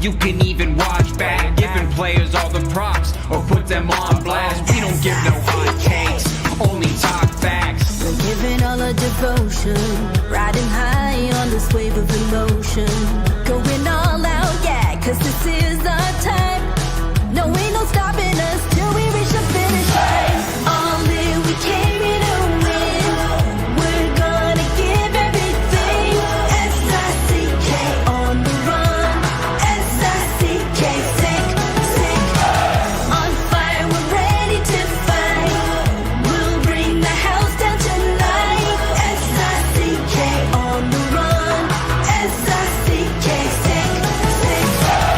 you can even watch back. Giving players all the props or put them on blast. We don't give no hot takes, only talk facts. We're giving all our devotion, riding high on this wave of emotion. Going all out, yeah, cause this is our time. No, ain't no stopping us till we reach the finish line. All in, we came here to win. We're gonna give everything. S-I-C-K on the run. S-I-C-K, sick, sick. On fire, we're ready to fight. We'll bring the house down tonight. S-I-C-K on the run. S-I-C-K, sick, sick.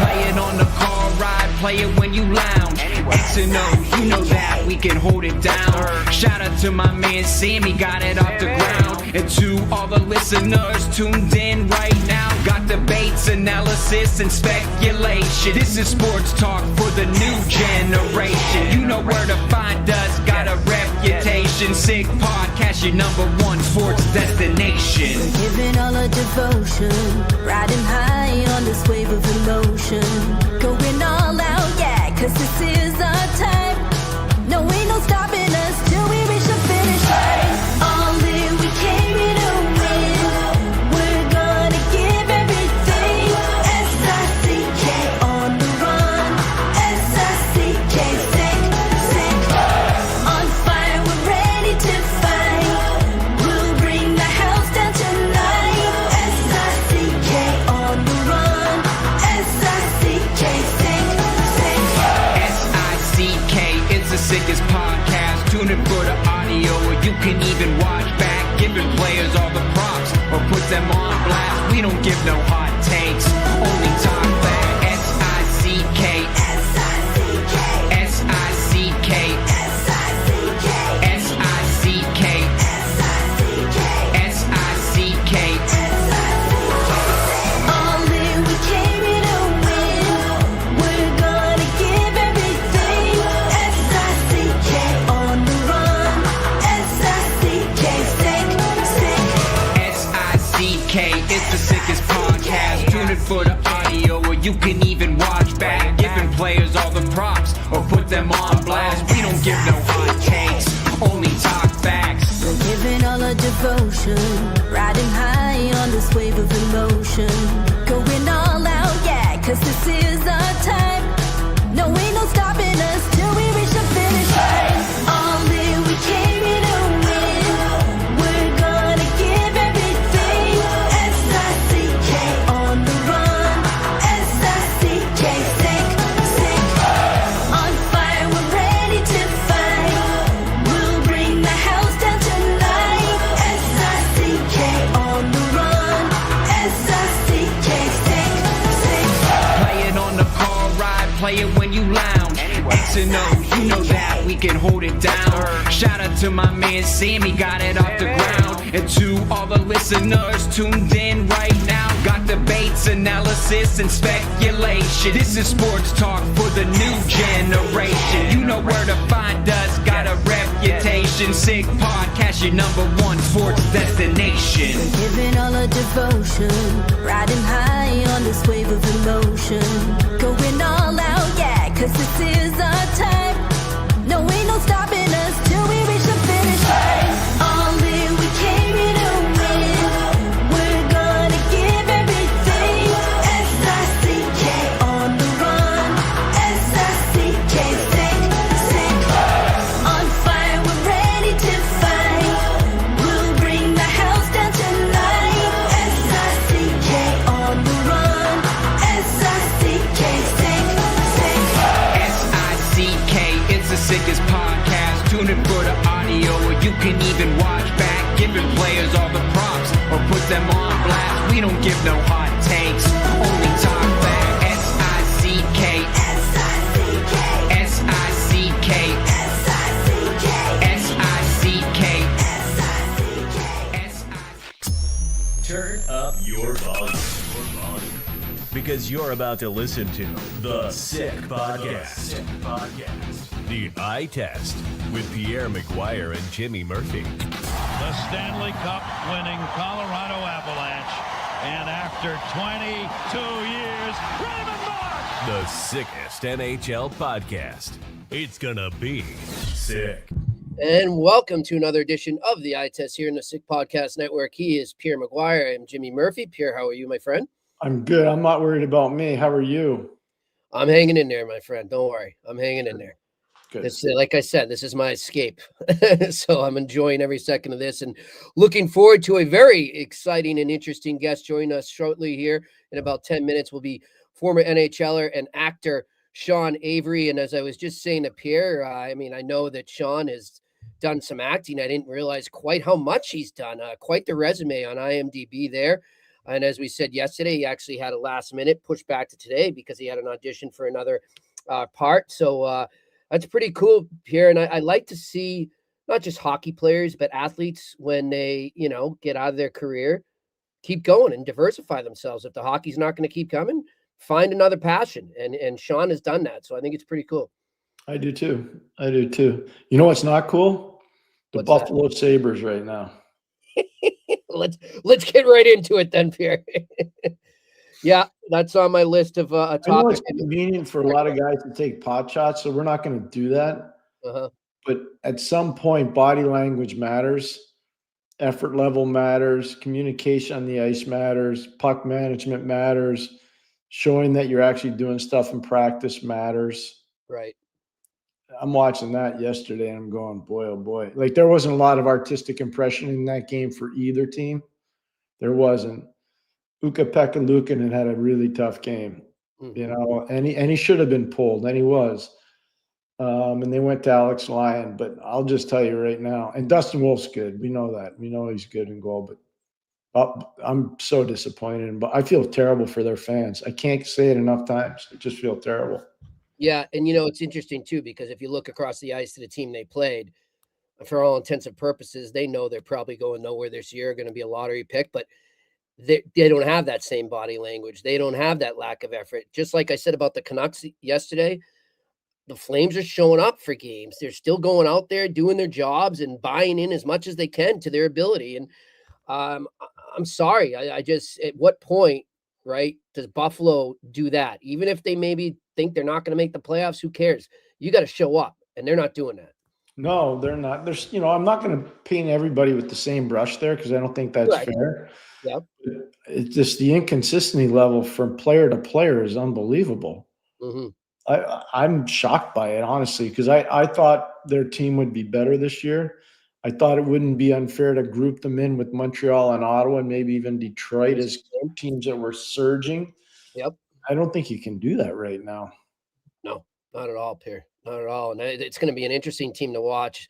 Play it on the car ride, play it when you lounge. X and O, you know that we can hold it down. Shout out to my man Sammy, got it off the ground. And to all the listeners tuned in right now, got debates, analysis, and speculation. This is sports talk for the new generation. You know where to find us, got a reputation. Sick podcast, your #1 sports destination. We're giving all our devotion, riding high on this wave of emotion. Going all out, yeah, cause this is our time. No, ain't no stopping us till we reach the finish line. All in, we came here to win. We're gonna give everything. S-I-C-K on the run. S-I-C-K, sick, sick. On fire, we're ready to fight. We'll bring the house down tonight. S-I-C-K on the run. S-I-C-K, sick, sick. S-I-C-K, it's the sickest podcast. Tune in for the audio, or you can even watch back. Giving players all the props or put them on blast. We don't give no hot takes, only talk back. S-I-C-K, S-I-C-K, S-I-C-K, S-I-C-K, S-I-C-K, S-I-C-K, S-I-C-K. all in, we came here to win. We're gonna give everything. S-I-C-K on the run. S-I-C-K, sick, sick. S-I-C-K, it's the sickest podcast. Tune in for the audio, or you can even watch back. Giving players all the props or put them on blast. We don't give no hot takes, only talk facts. We're giving all our devotion, riding high on this wave of emotion. Going all out, yeah, cause this is our time. No, ain't no stopping us till we reach the finish line. All in, we came here to win. We're gonna give everything. S-I-C-K on the run. S-I-C-K, sick, sick. On fire, we're ready to fight. We'll bring the house down tonight. S-I-C-K on the run. S-I-C-K, sick, sick. Play it on the car ride, play it when you lounge. X and O, you know that we can hold it down. Shout out to my man Sammy, got it off the ground. And to all the listeners tuned in right now, got debates, analysis, and speculation. This is sports talk for the new generation. You know where to find us, got a reputation. Sick podcast, your #1 sports destination. We're giving all our devotion, riding high on this wave of emotion. Going all out, yeah, cause this is our time. No, ain't no stopping us till we reach the finish line. All in, we came here to win. We're gonna give everything. S-I-C-K on the run. S-I-C-K, sick, sick. On fire, we're ready to fight. We'll bring the house down tonight. S-I-C-K on the run. S-I-C-K, sick, sick. S-I-C-K, it's the sickest podcast. Tune in for the audio, or you can even watch back. Giving players all the props or put them on blast. We don't give no hot takes, only talk back. S-I-C-K, S-I-C-K, S-I-C-K, S-I-C-K, S-I-C-K, S-I-C-K. Turn up your volume. Because you're about to listen to The Sick Podcast. The Eye Test with Pierre, McGuire, and Jimmy Murphy. The Stanley Cup winning Colorado Avalanche. And after 22 years, Raymond The sickest NHL podcast. It's gonna be sick. And welcome to another edition of the Eye Test here in the Sick Podcast Network. He is Pierre McGuire. I'm Jimmy Murphy. Pierre, how are you, my friend? I'm good. I'm not worried about me. How are you? I'm hanging in there, my friend. Don't worry. I'm hanging in there. Good. This, like I said, this is my escape. So I'm enjoying every second of this and looking forward to a very exciting and interesting guest joining us shortly here. In about 10 minutes will be former NHLer and actor Sean Avery. And as I was just saying to Pierre, I know that Sean has done some acting. I didn't realize quite how much he's done. Quite the resume on IMDb there. And as we said yesterday, he actually had a last minute push back to today because he had an audition for another part. So that's pretty cool, Pierre. And I like to see not just hockey players, but athletes when they, get out of their career, keep going and diversify themselves. If the hockey's not going to keep coming, find another passion. And Sean has done that. So I think it's pretty cool. I do too. You know what's not cool? The What's Buffalo Sabres right now. Let's get right into it then, Pierre. Yeah, that's on my list of a I know topic. it's convenient for a lot of guys to take pot shots, so we're not going to do that. Uh-huh. But at some point, body language matters. Effort level matters. Communication on the ice matters. Puck management matters. Showing that you're actually doing stuff in practice matters. Right. I'm watching that yesterday and I'm going, boy, oh boy. Like there wasn't a lot of artistic impression in that game for either team. There wasn't. Ukko-Pekka Luukkonen had a really tough game, and he should have been pulled, and he was. And they went to Alex Lyon, but I'll just tell you right now, and Dustin Wolf's good. We know that. We know he's good in goal, but I'm so disappointed. But I feel terrible for their fans. I can't say it enough times. I just feel terrible. Yeah, and it's interesting too, because if you look across the ice to the team they played, for all intents and purposes, they know they're probably going nowhere this year, going to be a lottery pick, but they don't have that same body language. They don't have that lack of effort. Just like I said about the Canucks yesterday, the Flames are showing up for games. They're still going out there doing their jobs and buying in as much as they can to their ability. And I'm sorry. I just, at what point, right, does Buffalo do that? Even if they maybe think they're not going to make the playoffs, who cares? You got to show up, and they're not doing that. No, they're not. There's, I'm not going to paint everybody with the same brush there because I don't think that's fair. Yeah. It's just the inconsistency level from player to player is unbelievable. Mm-hmm. I'm shocked by it, honestly, because I thought their team would be better this year. I thought it wouldn't be unfair to group them in with Montreal and Ottawa and maybe even Detroit as teams that were surging. Yep. I don't think you can do that right now. No, not at all, Pierre. Not at all. And it's going to be an interesting team to watch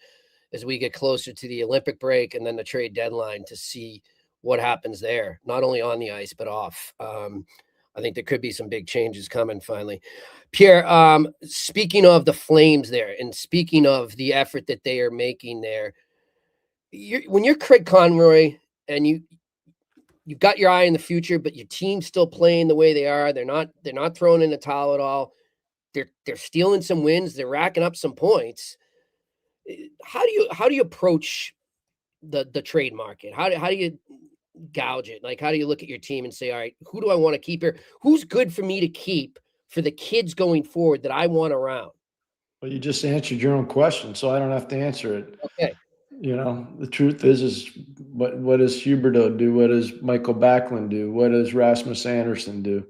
as we get closer to the Olympic break and then the trade deadline to see what happens there, not only on the ice, but off. I think there could be some big changes coming finally. Pierre, speaking of the Flames there and speaking of the effort that they are making there, when you're Craig Conroy and you've got your eye in the future, but your team's still playing the way they are, they're not throwing in the towel at all. They're stealing some wins. They're racking up some points. How do you approach the trade market? How do you gouge it? Like, how do you look at your team and say, all right, who do I want to keep here? Who's good for me to keep for the kids going forward that I want around? Well, you just answered your own question, so I don't have to answer it. Okay. The truth is what does Huberdeau do? What does Michael Backlund do? What does Rasmus Anderson do?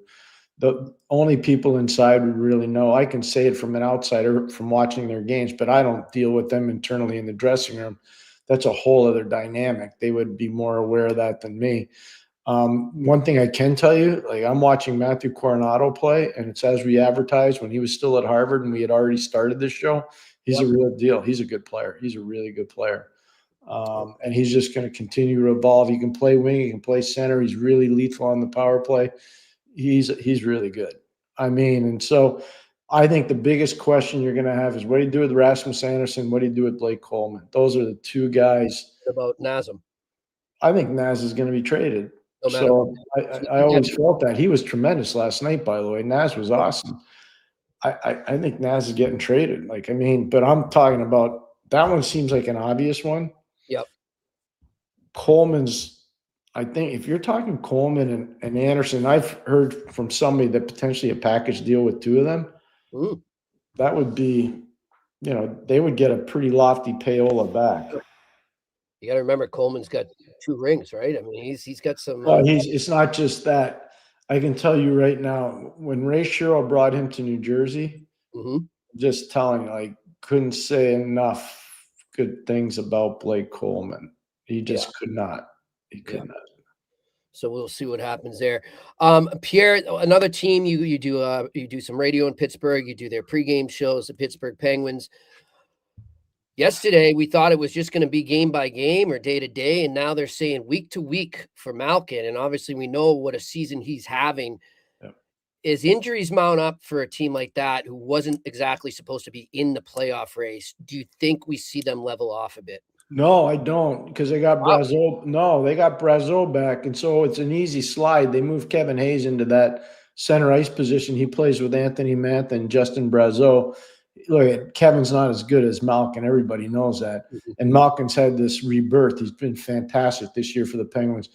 The only people inside would really know. I can say it from an outsider from watching their games, but I don't deal with them internally in the dressing room. That's a whole other dynamic. They would be more aware of that than me. One thing I can tell you, like I'm watching Matthew Coronado play, and it's as we advertised when he was still at Harvard and we had already started this show. He's a real deal. He's a good player. He's a really good player. And he's just going to continue to evolve. He can play wing. He can play center. He's really lethal on the power play. He's really good. And so I think the biggest question you're going to have is what do you do with Rasmus Anderson? What do you do with Blake Coleman? Those are the two guys. What about Nazem? I think Naz is going to be traded. No matter So I always felt that. He was tremendous last night, by the way. Naz was awesome. I think Naz is getting traded. But I'm talking about that one seems like an obvious one. Yep. Coleman's I think if you're talking Coleman and Anderson, I've heard from somebody that potentially a package deal with two of them, that would be, they would get a pretty lofty payola back. You got to remember Coleman's got 2 rings, right? I mean, he's got some. Well, it's not just that. I can tell you right now, when Ray Sherrill brought him to New Jersey, just telling you, couldn't say enough good things about Blake Coleman. He just could not. He could not. So we'll see what happens there. Pierre, another team you do some radio in Pittsburgh. You do their pregame shows, the Pittsburgh Penguins. Yesterday, we thought it was just going to be game by game or day to day, and now they're saying week to week for Malkin. And obviously, we know what a season he's having. Yep. As injuries mount up for a team like that, who wasn't exactly supposed to be in the playoff race, do you think we see them level off a bit? No, I don't, because they got Brazeau. No, they got Brazeau back, and so it's an easy slide. They moved Kevin Hayes into that center ice position. He plays with Anthony Mantha and Justin Brazeau. Look, Kevin's not as good as Malkin. Everybody knows that. And Malkin's had this rebirth. He's been fantastic this year for the Penguins.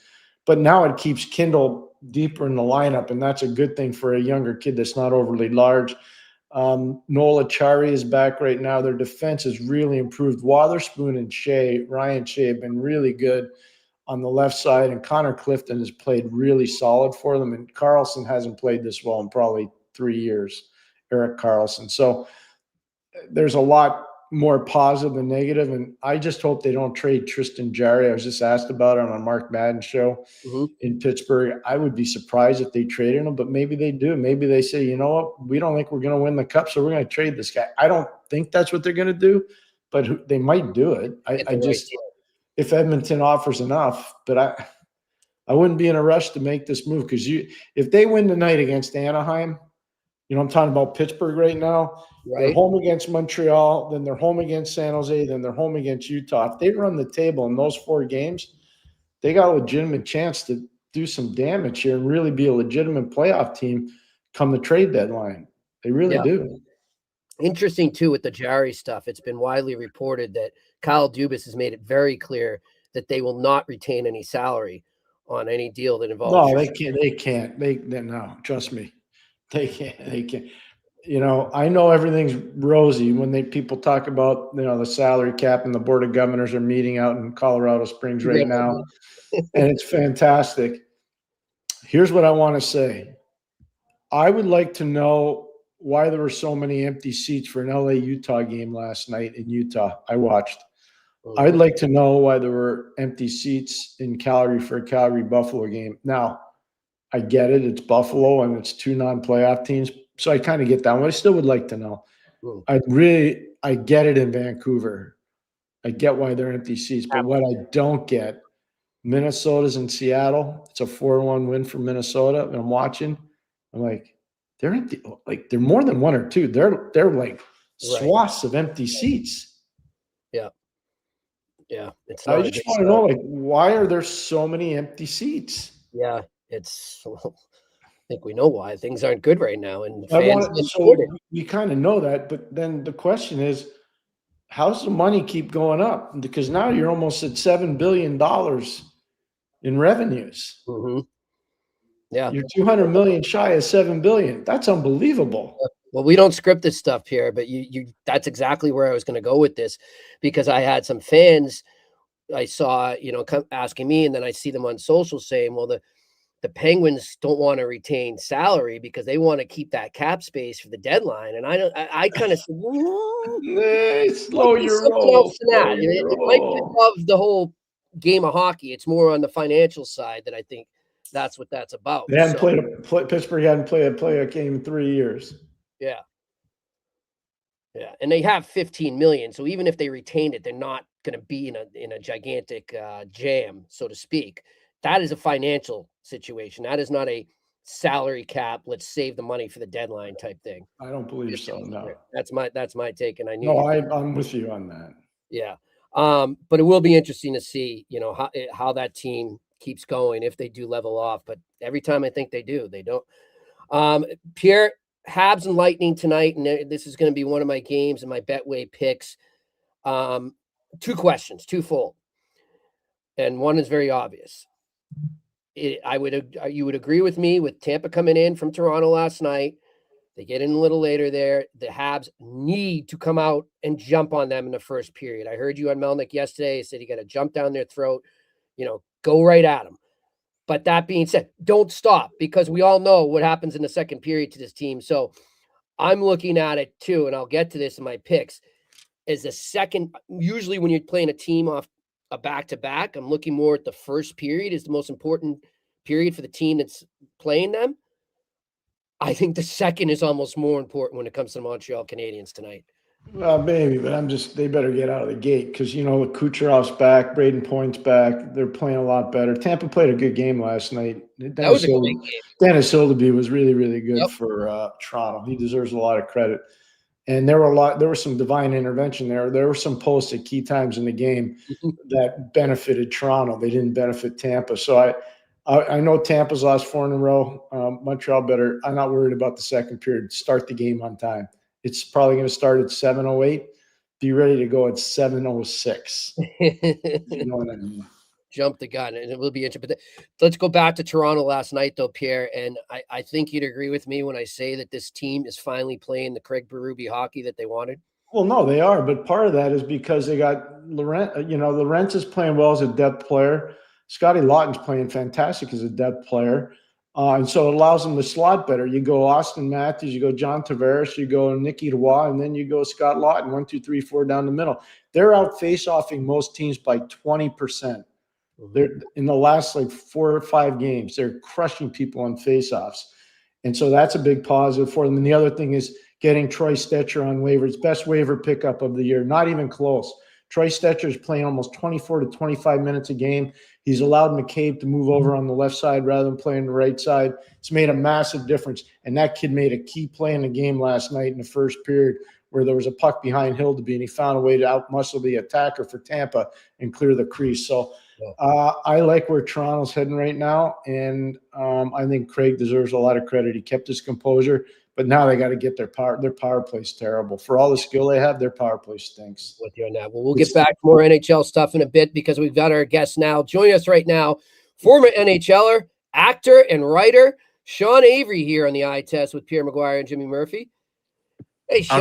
But now it keeps Kindle deeper in the lineup, and that's a good thing for a younger kid that's not overly large. Noel Acciari is back right now. Their defense has really improved. Wotherspoon and Ryan Shea have been really good on the left side, and Connor Clifton has played really solid for them. And Carlson hasn't played this well in probably 3 years, Erik Karlsson. So there's a lot more positive than negative, and I just hope they don't trade Tristan Jarry. I was just asked about it on a Mark Madden show in Pittsburgh. I would be surprised if they traded him, but maybe they do. Maybe they say, you know what, we don't think we're going to win the cup, so we're going to trade this guy. I don't think that's what they're going to do, but they might do it. I just, if Edmonton offers enough, but I wouldn't be in a rush to make this move, because if they win tonight against Anaheim, I'm talking about Pittsburgh right now. Right. They're home against Montreal, then they're home against San Jose, then they're home against Utah. If they run the table in those 4 games, they got a legitimate chance to do some damage here and really be a legitimate playoff team come the trade deadline. They really do. Interesting, too, with the Jarry stuff. It's been widely reported that Kyle Dubas has made it very clear that they will not retain any salary on any deal that involves. No, they can't. No, trust me. They can't. I know everything's rosy when people talk about, the salary cap, and the Board of Governors are meeting out in Colorado Springs right now, and it's fantastic. Here's what I want to say. I would like to know why there were so many empty seats for an LA-Utah game last night in Utah. I watched. I'd like to know why there were empty seats in Calgary for a Calgary-Buffalo game. Now, I get it. It's Buffalo, and it's 2 non-playoff teams. So I kind of get that one. I still would like to know. I get it in Vancouver. I get why they're empty seats. But what I don't get, Minnesota's in Seattle. It's a 4-1 win for Minnesota. And I'm watching. I'm like, they're empty. Like, they're more than 1 or 2. They're like swaths of empty seats. Yeah. Yeah. I just want to know, why are there so many empty seats? Yeah. I think we know why things aren't good right now, and we kind of know that. But then the question is, how's the money keep going up? Because now you're almost at $7 billion in revenues. Yeah, you're 200 million shy of $7 billion. That's unbelievable. Well, we don't script this stuff here, but that's exactly where I was going to go with this, because I had some fans I saw, asking me, and then I see them on social saying, well, the Penguins don't want to retain salary because they want to keep that cap space for the deadline. And I kind of said, slow your roll. It might be above the whole game of hockey. It's more on the financial side that I think that's what that's about. They hadn't Pittsburgh hadn't played a game in 3 years. Yeah. Yeah. And they have 15 million. So even if they retained it, they're not going to be in a gigantic jam, so to speak. That is a financial situation. That is not a salary cap, let's save the money for the deadline type thing. I don't believe so. No, that's my take, and I knew. No, I'm with you on that. Yeah, but it will be interesting to see, how that team keeps going if they do level off. But every time I think they do, they don't. Pierre, Habs and Lightning tonight, and this is going to be one of my games and my Betway picks. 2 questions, twofold, and one is very obvious. You would agree with me with Tampa coming in from Toronto last night. They get in a little later there. The Habs need to come out and jump on them in the first period. I heard you on Melnick yesterday. He said you got to jump down their throat, go right at them. But that being said, don't stop, because we all know what happens in the second period to this team. So I'm looking at it too, and I'll get to this in my picks, as the second. Usually when you're playing a team off a back-to-back, I'm looking more at the first period is the most important period for the team that's playing them. I think the second is almost more important when it comes to the Montreal Canadiens tonight. Well, maybe, but they better get out of the gate because, Kucherov's back, Braden Point's back. They're playing a lot better. Tampa played a good game last night. That was a great game. Dennis Hildeby was really, really good Yep. for Toronto. He deserves a lot of credit. And there was some divine intervention there. There were some posts at key times in the game that benefited Toronto. They didn't benefit Tampa. So I know Tampa's lost 4 in a row. Montreal better. I'm not worried about the second period. Start the game on time. It's probably going to start at 7:08. Be ready to go at 7:06. You know what I mean? Jump the gun, and it will be interesting. But let's go back to Toronto last night, though, Pierre. And I think you'd agree with me when I say that this team is finally playing the Craig Berube hockey that they wanted. Well, no, they are. But part of that is because they got Laurent. Laurent is playing well as a depth player. Scotty Lawton's playing fantastic as a depth player. And so it allows them to slot better. You go Austin Matthews, you go John Tavares, you go Nicky Roy, and then you go Scott Lawton, 1, 2, 3, 4 down the middle. They're out face-offing most teams by 20%. They're in the last 4 or 5 games. They're crushing people on face-offs. And so that's a big positive for them. And the other thing is getting Troy Stetcher on waivers. Best waiver pickup of the year. Not even close. Troy Stetcher is playing almost 24 to 25 minutes a game. He's allowed McCabe to move over on the left side rather than playing the right side. It's made a massive difference. And that kid made a key play in the game last night in the first period where there was a puck behind Hildeby, and he found a way to outmuscle the attacker for Tampa and clear the crease. So I like where Toronto's heading right now, and I think Craig deserves a lot of credit. He kept his composure, but now they got to get their power. Their power play's terrible. For all the skill they have, their power play stinks. With you on that. Well, we'll get back to more NHL stuff in a bit because we've got our guest now. Joining us right now, former NHLer, actor, and writer, Sean Avery here on the Eye Test with Pierre McGuire and Jimmy Murphy. Hey, Sean.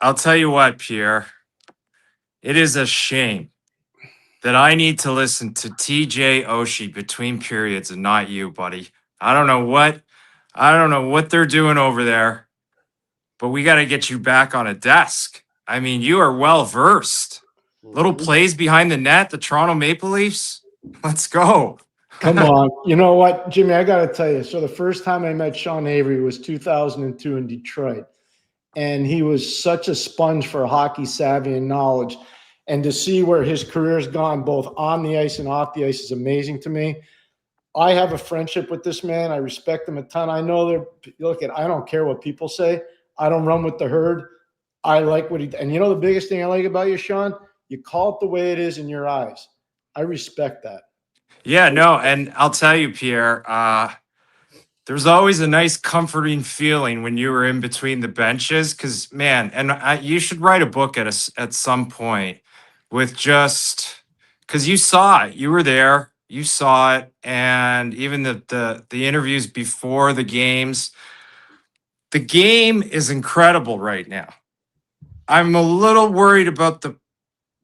I'll tell you what, Pierre. It is a shame that I need to listen to TJ Oshie between periods and not you, buddy. I don't know what they're doing over there, but we got to get you back on a desk. I mean, you are well versed. Little plays behind the net, the Toronto Maple Leafs. Let's go. Come on. You know what, Jimmy, I got to tell you. So the first time I met Sean Avery was 2002 in Detroit. And he was such a sponge for hockey savvy and knowledge. And to see where his career's gone, both on the ice and off the ice, is amazing to me. I have a friendship with this man. I respect him a ton. I know I don't care what people say. I don't run with the herd. I like what he, and the biggest thing I like about you, Sean, you call it the way it is in your eyes. I respect that. Yeah, no. And I'll tell you, Pierre, there's always a nice comforting feeling when you were in between the benches. Cause man, you should write a book at some point with just, cause you saw it, you were there. You saw it, and even the interviews before the games. The game is incredible right now. I'm a little worried about the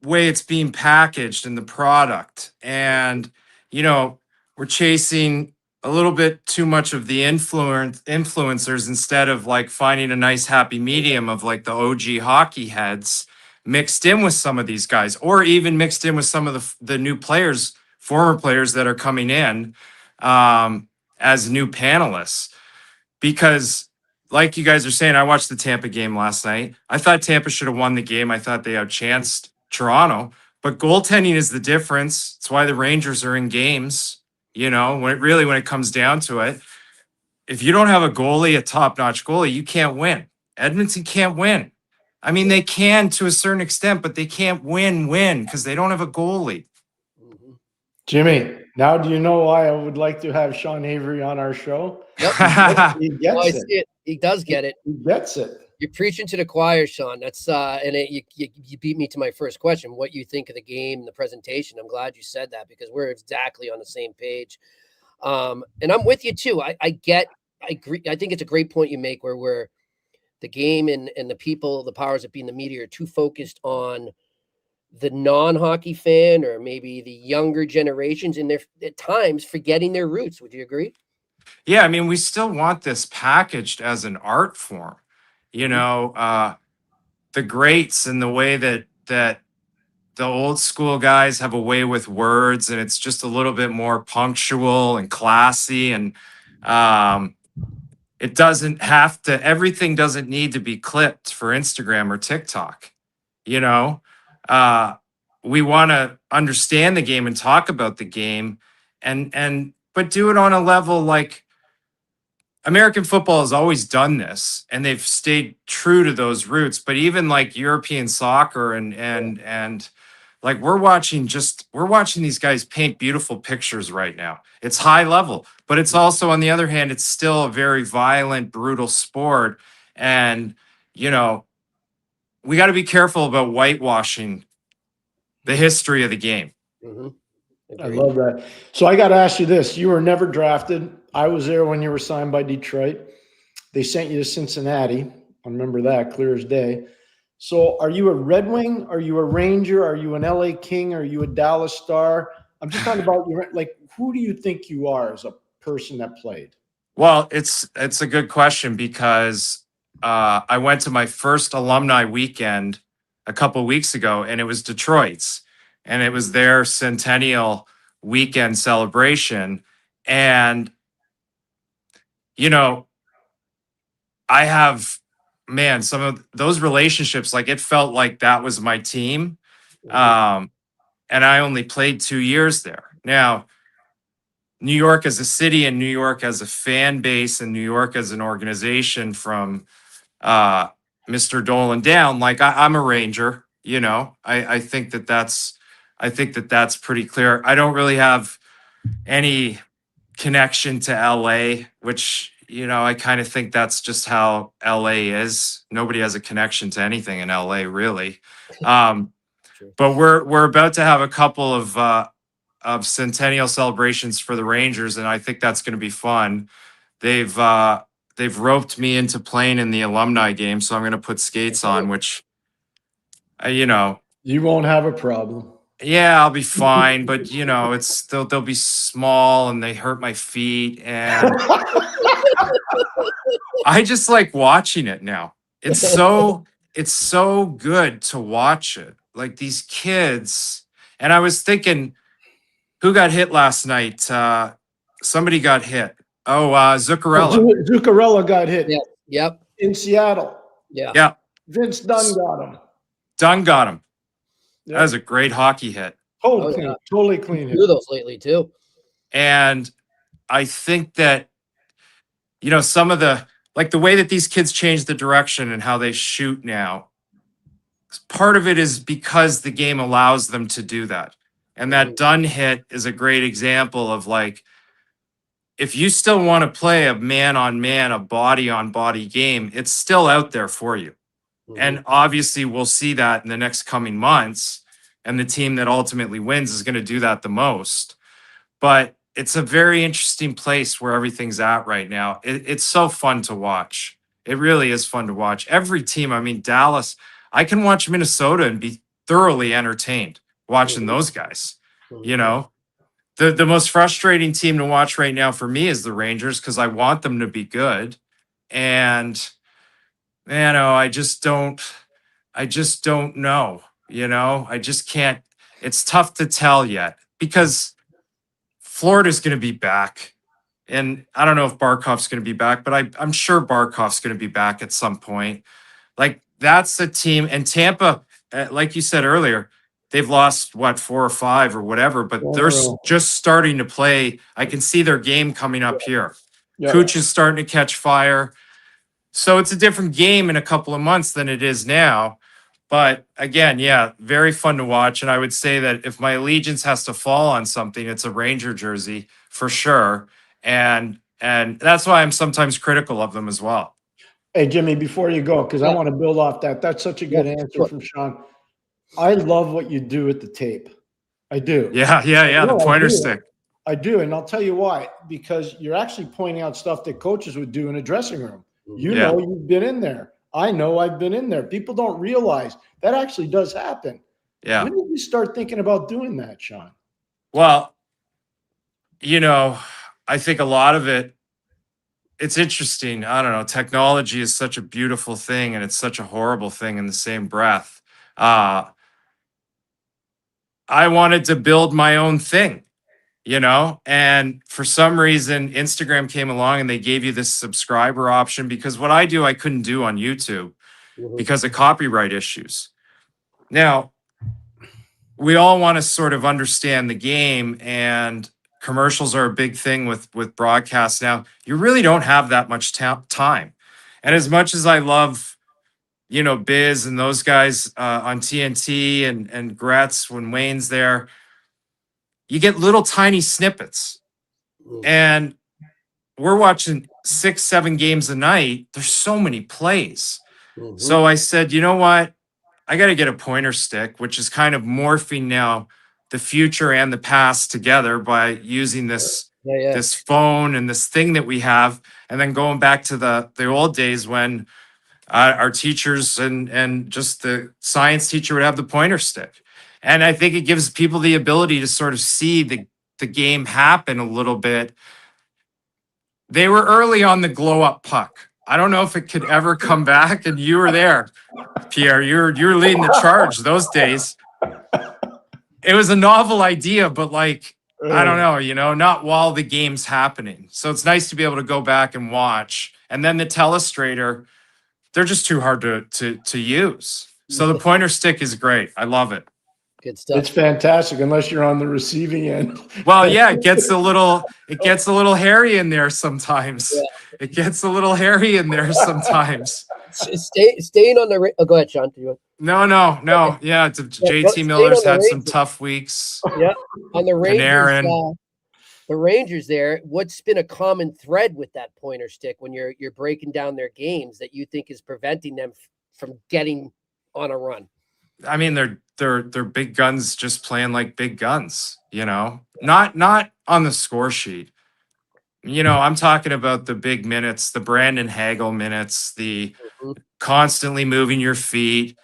way it's being packaged and the product. And, we're chasing a little bit too much of the influencers instead of finding a nice happy medium of the OG hockey heads mixed in with some of these guys, or even mixed in with some of the new players, former players that are coming in as new panelists. Because like you guys are saying, I watched the Tampa game last night. I thought Tampa should have won the game. I thought they outchanced Toronto. But goaltending is the difference. It's why the Rangers are in games. When it comes down to it, if you don't have a goalie, a top-notch goalie, you can't win. Edmonton can't win. I mean, they can to a certain extent, but they can't win because they don't have a goalie. Jimmy, now do you know why I would like to have Sean Avery on our show? Yep. He gets it. He does get it. He gets it. You're preaching to the choir, Sean. That's you beat me to my first question. What you think of the game and the presentation? I'm glad you said that because we're exactly on the same page. And I'm with you too. I agree. I think it's a great point you make where the game and the people, the powers that be in the media are too focused on the non-hockey fan or maybe the younger generations, and they're at times forgetting their roots. Would you agree? Yeah, I mean, we still want this packaged as an art form. You know, the greats and the way that the old school guys have a way with words, and it's just a little bit more punctual and classy, and it doesn't have to. Everything doesn't need to be clipped for Instagram or TikTok. You know, we want to understand the game and talk about the game, and but do it on a level like American football has always done this, and they've stayed true to those roots. But even like European soccer and like we're watching these guys paint beautiful pictures right now. It's high level, but it's also, on the other hand, it's still a very violent, brutal sport. And, you know, we got to be careful about whitewashing the history of the game. Mm-hmm. I love that. So I got to ask you this. You were never drafted. I was there when you were signed by Detroit. They sent you to Cincinnati. I remember that clear as day. So are you a Red Wing? Are you a Ranger? Are you an LA King? Are you a Dallas Star? I'm just talking about your, like, who do you think you are as a person that played? Well, it's a good question because I went to my first alumni weekend a couple weeks ago, and it was Detroit's, and it was their centennial weekend celebration. And, you know, I have, man, some of those relationships, like it felt like that was my team. And I only played 2 years there. Now, New York as a city and New York as a fan base and New York as an organization from Mr. Dolan down, like I'm a Ranger, you know, I think that's pretty clear. I don't really have any connection to LA, which, you know, I kind of think that's just how LA is. Nobody has a connection to anything in LA, really. But we're about to have a couple of centennial celebrations for the Rangers, and I think that's going to be fun. They've roped me into playing in the alumni game, so I'm going to put skates on, which, you know, you won't have a problem. Yeah, I'll be fine, but you know, it's they'll be small and they hurt my feet, and I just like watching it now. It's so good to watch it. Like these kids, and I was thinking, who got hit last night? Somebody got hit. Oh, Zuccarello. Zuccarello got hit. Yeah. Yep. In Seattle. Yeah. Vince Dunn got him. Dunn got him. Yeah. That was a great hockey hit. Totally clean hit. Do those lately too. And I think that, you know, some of the, like the way that these kids change the direction and how they shoot now, part of it is because the game allows them to do that. And that Dunn hit is a great example of like, if you still want to play a man-on-man, a body-on-body game, it's still out there for you. And obviously we'll see that in the next coming months. And the team that ultimately wins is going to do that the most. But it's a very interesting place where everything's at right now. It's so fun to watch. It really is fun to watch. Every team, I mean, Dallas, I can watch Minnesota and be thoroughly entertained watching those guys. You know, the most frustrating team to watch right now for me is the Rangers because I want them to be good. And, you know, I just don't know. You know, I just can't. It's tough to tell yet because Florida's going to be back. And I don't know if Barkov's going to be back, but I'm sure Barkov's going to be back at some point. Like, that's the team. And Tampa, like you said earlier, they've lost, 4 or 5 or whatever, but they're just starting to play. I can see their game coming up here. Cooch is starting to catch fire. So it's a different game in a couple of months than it is now. But again, yeah, very fun to watch. And I would say that if my allegiance has to fall on something, it's a Ranger jersey for sure. And that's why I'm sometimes critical of them as well. Hey, Jimmy, before you go, because I Yeah. want to build off that. That's such a good answer sure. from Sean. I love what you do with the tape. I do. Yeah. The No, I pointer do. stick. I do. And I'll tell you why. Because you're actually pointing out stuff that coaches would do in a dressing room. You Yeah. know, you've been in there. I know I've been in there. People don't realize that actually does happen. Yeah. When did you start thinking about doing that, Sean? Well, I think a lot of it's interesting. I don't know. Technology is such a beautiful thing and it's such a horrible thing in the same breath. I wanted to build my own thing, and for some reason, Instagram came along and they gave you this subscriber option because what I do, I couldn't do on YouTube because of copyright issues. Now, we all want to sort of understand the game, and commercials are a big thing with broadcasts now. You really don't have that much time. And as much as I love, Biz and those guys on TNT and Gretz when Wayne's there, you get little tiny snippets. And we're watching 6-7 games a night. There's so many plays. So I said, you know what? I got to get a pointer stick, which is kind of morphing now the future and the past together by using this this phone and this thing that we have, and then going back to the old days when our teachers and just the science teacher would have the pointer stick. And I think it gives people the ability to sort of see the game happen a little bit. They were early on the glow up puck. I don't know if it could ever come back, and you were there, Pierre. You're leading the charge those days. It was a novel idea, but I don't know, not while the game's happening. So it's nice to be able to go back and watch. And then the telestrator, they're just too hard to use. So the pointer stick is great. I love it. Good stuff. It's fantastic, unless you're on the receiving end. Well, yeah, it gets a little hairy in there sometimes. Yeah. It gets a little hairy in there sometimes. Staying on the. Go ahead, Sean. No. Yeah, JT Miller's had some tough weeks. Yeah, on the Rangers. Aaron. The Rangers there. What's been a common thread with that pointer stick when you're breaking down their games that you think is preventing them from getting on a run? I mean, they're big guns just playing like big guns, not on the score sheet. I'm talking about the big minutes, the Brandon Hagel minutes, the constantly moving your feet,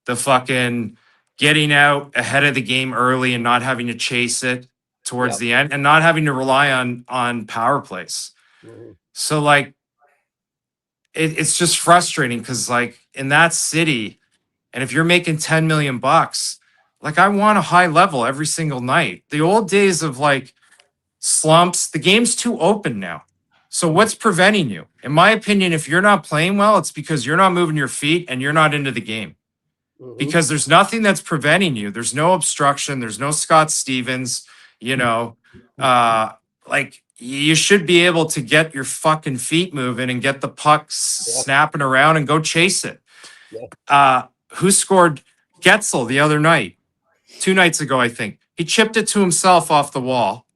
the fucking getting out ahead of the game early and not having to chase it towards the end and not having to rely on power plays. So it's just frustrating because in that city, and if you're making $10 million, I want a high level every single night. The old days of slumps, the game's too open now. So what's preventing you? In my opinion, if you're not playing well, it's because you're not moving your feet and you're not into the game. Because there's nothing that's preventing you. There's no obstruction. There's no Scott Stevens, you should be able to get your fucking feet moving and get the puck snapping around and go chase it. Who scored Getzel the other night? 2 nights ago, I think. He chipped it to himself off the wall.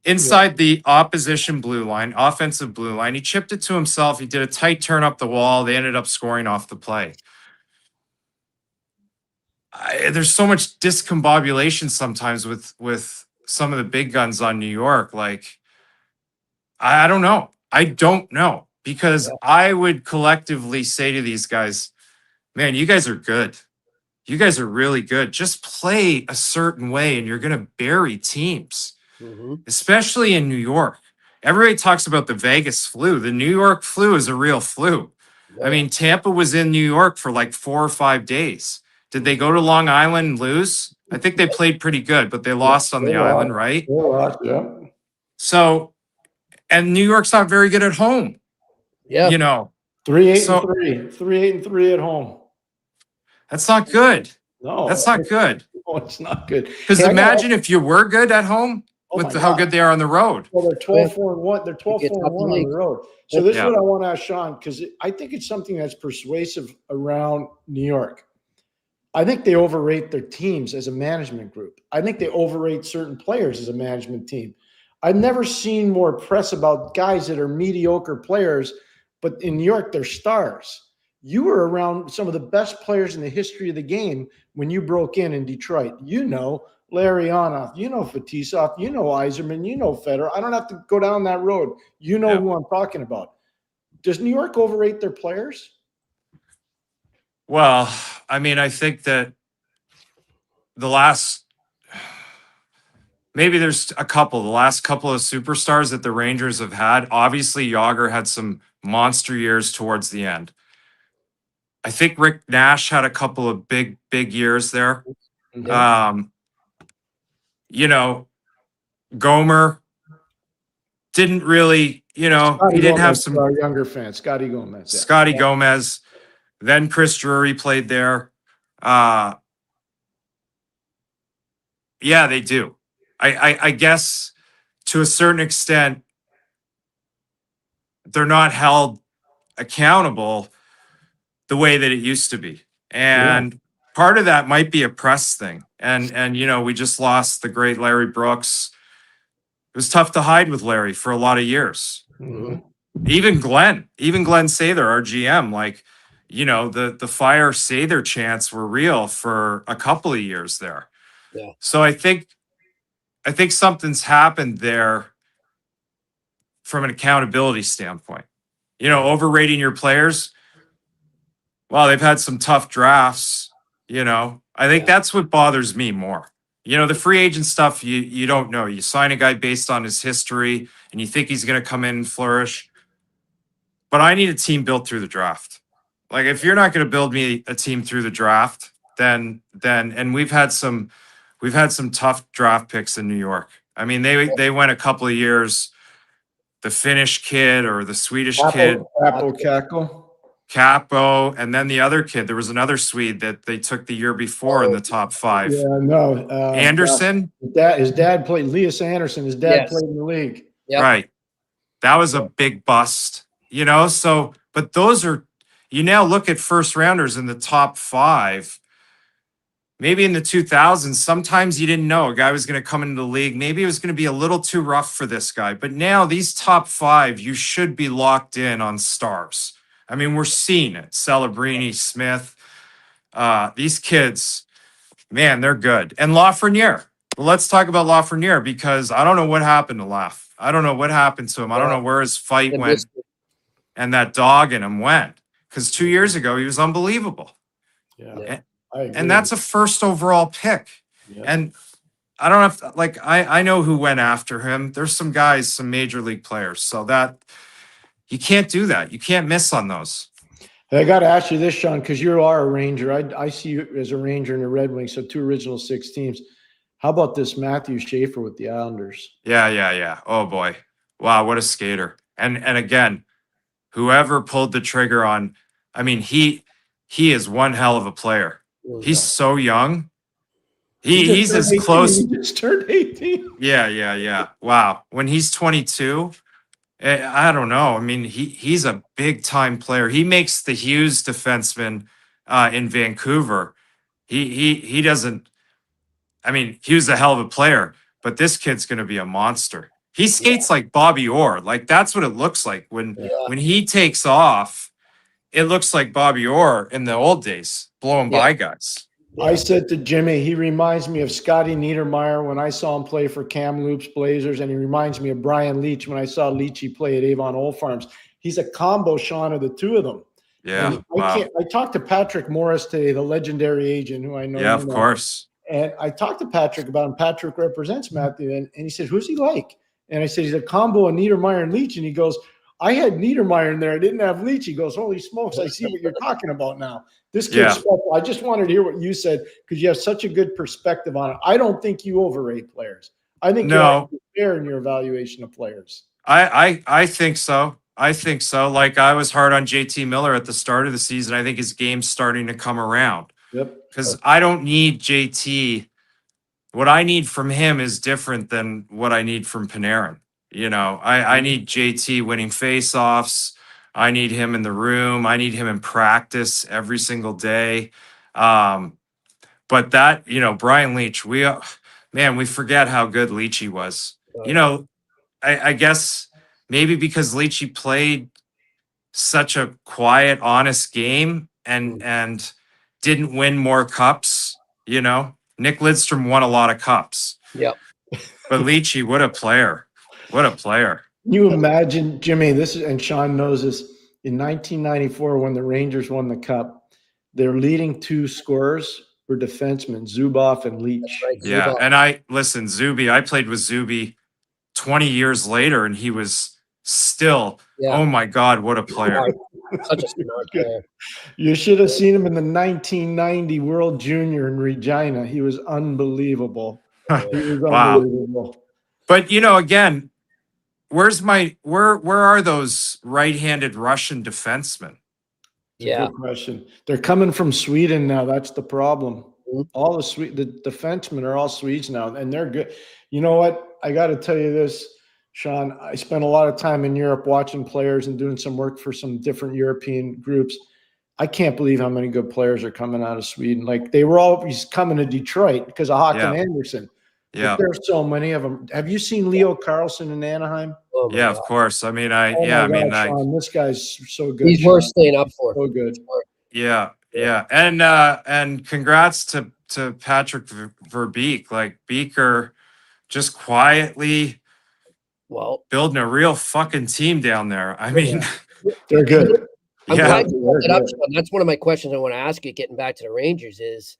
Inside the opposition blue line, offensive blue line. He chipped it to himself. He did a tight turn up the wall. They ended up scoring off the play. There's so much discombobulation sometimes with some of the big guns on New York. I don't know. I don't know. Because I would collectively say to these guys, man, you guys are good. You guys are really good. Just play a certain way and you're going to bury teams, especially in New York. Everybody talks about the Vegas flu. The New York flu is a real flu. I mean, Tampa was in New York for 4 or 5 days. Did they go to Long Island and lose? I think they played pretty good, but they lost on the island, right? Yeah. So, and New York's not very good at home. Yeah. 3-8-3. 3-8-3 at home. That's not good. No, that's not good. No, it's not good. Because imagine if you were good at home with how good they are on the road. Well, they're 12-4-1. They're 12-4-1 on the road. So this is what I want to ask Sean, because I think it's something that's persuasive around New York. I think they overrate their teams as a management group. I think they overrate certain players as a management team. I've never seen more press about guys that are mediocre players but in New York, they're stars. You were around some of the best players in the history of the game when you broke in Detroit. You know Larry Onoff, you know Fetisov, you know Yzerman, you know Federer. I don't have to go down that road. You know who I'm talking about. Does New York overrate their players? Well, I mean, I think that the last maybe there's a couple, the last couple of superstars that the Rangers have had. Obviously, Yager had some monster years towards the end. I think Rick Nash had a couple of big years there. You know, Gomer didn't really, he didn't have some. Our younger fans, Scotty Gomez. Yeah. Scotty Gomez. Then Chris Drury played there. Yeah, they do. I guess to a certain extent, they're not held accountable the way that it used to be. And part of that might be a press thing. And we just lost the great Larry Brooks. It was tough to hide with Larry for a lot of years. Mm-hmm. Even Glenn Sather, our GM, the Fire Sather chants were real for a couple of years there. Yeah. So I think something's happened there from an accountability standpoint. Overrating your players. Well, they've had some tough drafts. I think that's what bothers me more. The free agent stuff, you don't know. You sign a guy based on his history and you think he's going to come in and flourish. But I need a team built through the draft. Like, if you're not going to build me a team through the draft, then we've had some tough draft picks in New York. I mean, they went a couple of years. The Finnish kid or the Swedish kid, Capo, and then the other kid. There was another Swede that they took the year before in the top 5. Yeah, no. Anderson? His dad played, Elias Anderson. His dad played in the league. Yep. Right. That was a big bust, So, but those are, you now look at first rounders in the top 5. Maybe in the 2000s, sometimes you didn't know a guy was going to come into the league. Maybe it was going to be a little too rough for this guy. But now these top 5, you should be locked in on stars. I mean, we're seeing it. Celebrini, Smith, these kids, man, they're good. And Lafreniere. Well, let's talk about Lafreniere, because I don't know what happened to Laf. I don't know what happened to him. I don't know where his fight went and that dog in him went. Because 2 years ago, he was unbelievable. Yeah. And that's a first overall pick. Yep. And I don't have I know who went after him. There's some guys, some major league players. So that you can't do that. You can't miss on those. I got to ask you this, Sean, because you are a Ranger. I see you as a Ranger in the Red Wings, so 2 original 6 teams. How about this Matthew Schaefer with the Islanders? Yeah. Oh boy. Wow, what a skater. And again, whoever pulled the trigger on, I mean, he is one hell of a player. He's so young. He's as 18. close. He just turned 18. Yeah. Wow. When he's 22, I don't know. I mean, he's a big time player. He makes the Hughes defenseman in Vancouver. He doesn't. I mean, Hughes is a hell of a player, but this kid's going to be a monster. He skates like Bobby Orr. Like, that's what it looks like when he takes off. It looks like Bobby Orr in the old days, blowing by guys. I said to Jimmy, he reminds me of Scotty Niedermayer when I saw him play for Kamloops Blazers, and he reminds me of Brian Leach when I saw Leachy play at Avon Old Farms. He's a combo, Sean, of the 2 of them. Yeah, I talked to Patrick Morris today, the legendary agent who I know. Yeah, of course. And I talked to Patrick about him. Patrick represents Matthew, and he said, "Who's he like?" And I said, "He's a combo of Niedermayer and Leach." And he goes, "I had Niedermayer in there. I didn't have Leach." He goes, "Holy smokes, I see what you're talking about now." This kid's special. I just wanted to hear what you said because you have such a good perspective on it. I don't think you overrate players. I think you're fair in your evaluation of players. I think so. I think so. Like, I was hard on JT Miller at the start of the season. I think his game's starting to come around. Yep. Because I don't need JT. What I need from him is different than what I need from Panarin. I need JT winning faceoffs. I need him in the room. I need him in practice every single day. But that, Brian Leach, we forget how good Leachy was. I guess maybe because Leachy played such a quiet, honest game and didn't win more cups. You know, Nick Lidstrom won a lot of cups, Yep. but Leachy, what a player! What a player! Can you imagine, Jimmy, this is, and Sean knows this, in 1994 when the Rangers won the cup, their leading two scorers were defensemen, Zubov and Leach. Right. Yeah, Zubov. and I played with Zuby 20 years later, and he was still, Yeah. oh my God, what a player. Such a smart player. You should have seen him in the 1990 World Junior in Regina. He was unbelievable. He was Wow. unbelievable. But you know, again, where are those right-handed Russian defensemen? Yeah. Good question. They're coming from Sweden now. That's the problem. Mhm. All the defensemen are all Swedes now, and they're good. You know what? I got to tell you this, Sean. I spent a lot of time in Europe watching players and doing some work for some different European groups. I can't believe how many good players are coming out of Sweden. Like they were always coming to Detroit because of Håkan Andersson. Yeah. But there's so many of them. Have you seen Leo Carlson in Anaheim? Oh my Yeah, God. of course. I mean, Sean, this guy's so good. He's Sean. worth staying up for. So good. yeah. And congrats to Patrick Verbeek. Like Beaker just quietly Well, building a real fucking team down there. I mean, They're good. I'm yeah. glad you brought that up, Good. Sean. That's one of my questions I want to ask you, getting back to the Rangers is,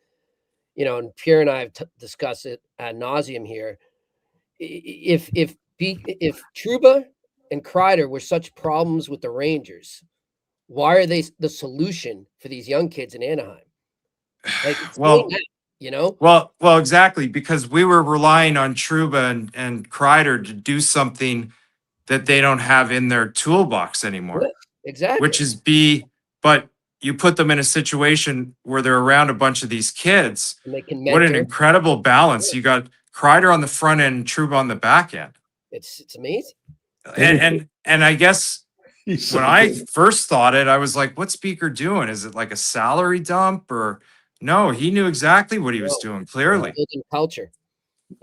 you know, and Pierre and I have discussed it ad nauseum here. If Trouba and Kreider were such problems with the Rangers, why are they the solution for these young kids in Anaheim? Like, Well, you know, Well, exactly, because we were relying on Trouba and Kreider to do something that they don't have in their toolbox anymore, exactly. which is but you put them in a situation where they're around a bunch of these kids. And they can What an mentor. incredible balance. You got Kreider on the front end and Trouba on the back end. It's amazing. And I guess He's so when I good. first thought it, I was like, what's Beaker doing? Is it like a salary dump or no? He knew exactly what he was doing, clearly. Building culture.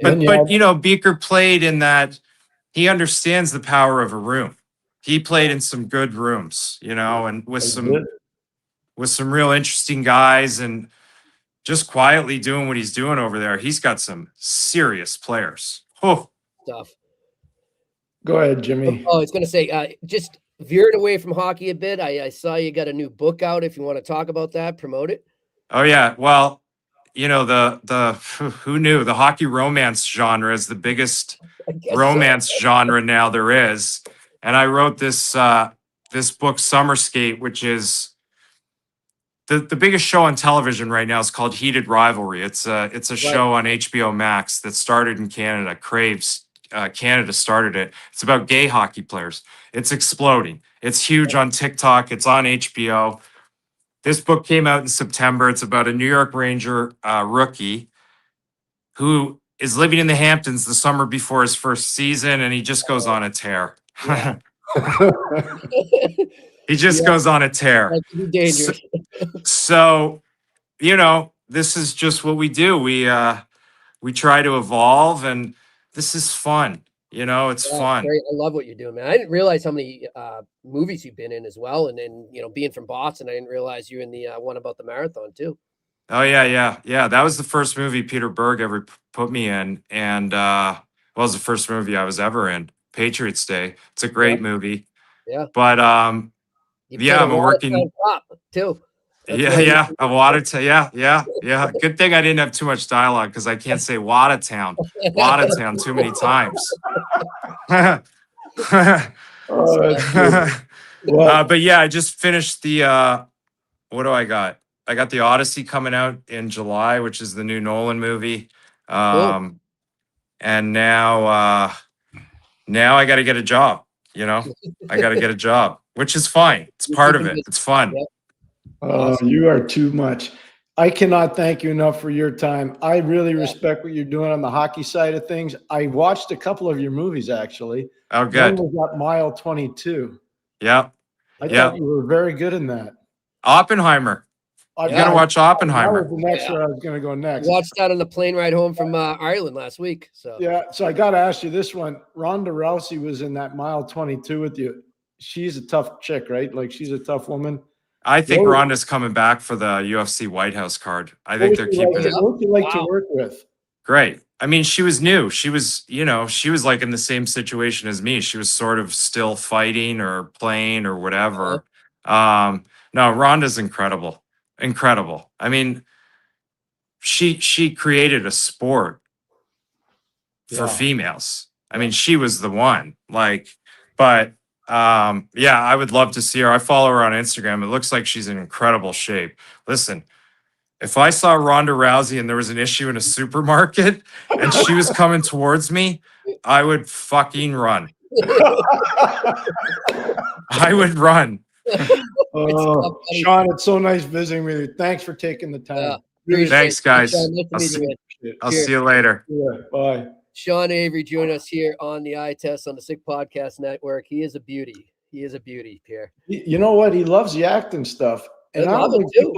But you know, Beaker played in that he understands the power of a room. He played in some good rooms, you know, and with some real interesting guys and just quietly doing what he's doing over there. He's got some serious players. Oh, Stuff. Go ahead, Jimmy. Oh, I was going to say, just veering away from hockey a bit. I saw you got a new book out. If you want to talk about that, promote it. oh yeah. Well, you know, the who knew the hockey romance genre is the biggest I guess romance genre now there is. And I wrote this this book, Summer Skate, which is the biggest show on television right now. Is called Heated Rivalry. It's a show on HBO Max that started in Canada. Craves Canada started it. It's about gay hockey players. It's exploding. It's huge on TikTok. It's on HBO. This book came out in September. It's about a New York Ranger rookie who is living in the Hamptons the summer before his first season, and he just goes on a tear. He just goes on a tear. That could be dangerous. So, you know, this is just what we do. We try to evolve, and this is fun. You know, it's fun. Great. I love what you're doing, man. I didn't realize how many movies you've been in as well. And then, you know, being from Boston, I didn't realize you're in the one about the marathon too. Oh yeah. That was the first movie Peter Berg ever put me in, and well, it was the first movie I was ever in. Patriots Day. It's a great movie. Yeah. But You yeah, played a I'm Watertown working. cop too. That's why Yeah. A Watertown. Yeah. Good thing I didn't have too much dialogue because I can't say Watertown too many times. Oh, that's good. Well, But yeah, I just finished the what do I got? I got the Odyssey coming out in July, which is the new Nolan movie. And now I got to get a job, you know, I got to get a job, which is fine. It's part of it. It's fun. you are too much. I cannot thank you enough for your time. I really respect what you're doing on the hockey side of things. I watched a couple of your movies, actually. Oh, One good. was at Mile 22. Yeah. I thought you were very good in that. Oppenheimer. You got to watch That Oppenheimer. was the next where I was going to go next. Watched that on the plane ride home from Ireland last week. So Yeah, so I got to ask you this one. Ronda Rousey was in that Mile 22 with you. she's a tough chick, right? Like she's a tough woman. I think What- Ronda's coming back for the UFC White House card. I what think would they're you like keeping to- it What would you like to Wow. work with? great. I mean, she was new. She was, she was like in the same situation as me. She was sort of still fighting or playing or whatever. No, Ronda's incredible. Incredible. I mean, she created a sport for Yeah. females. I mean, she was the one. But yeah, I would love to see her. I follow her on Instagram. It looks like she's in incredible shape. Listen, if I saw Ronda Rousey and there was an issue in a supermarket and she was coming towards me, I would fucking run. I would run. Oh, Sean, it's so nice visiting with you. Thanks for taking the time. Appreciate Thanks, it. guys. Sean, nice to I'll meet see- you, man. I'll see you later. Yeah, bye. Sean Avery joined us here on the Eye Test on the Sick Podcast Network. He is a beauty. He is a beauty, Pierre. You know what? He loves the acting stuff. And I love it too.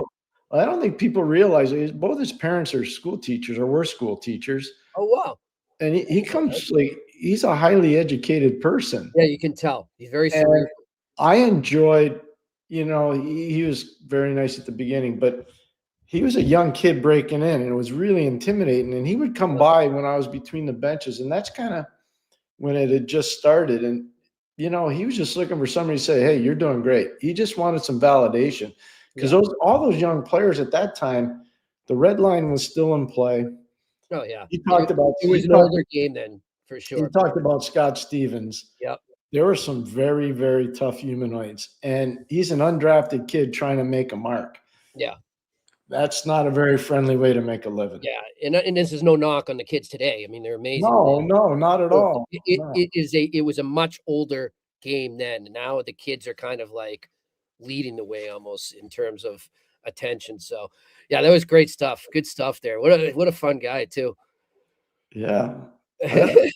I don't think people realize it. Both his parents are school teachers or were school teachers. Oh, wow. And he comes like he's a highly educated person. Yeah, you can tell. He's very And cerebral. I enjoyed, he was very nice at the beginning, but he was a young kid breaking in and it was really intimidating. And he would come by when I was between the benches. And that's kind of when it had just started. And, he was just looking for somebody to say, hey, you're doing great. He just wanted some validation because all those young players at that time, the red line was still in play. Oh, yeah. He talked about It was an older game then, for he sure. talked about Scott Stevens. Yep. There were some very, very tough humanoids, and he's an undrafted kid trying to make a mark. Yeah. That's not a very friendly way to make a living. Yeah. And this is no knock on the kids today. I mean, they're amazing. No, not at all. No. It was a much older game then. Now the kids are kind of like leading the way almost in terms of attention. So yeah, that was great stuff. Good stuff there. What a fun guy too. Yeah. He I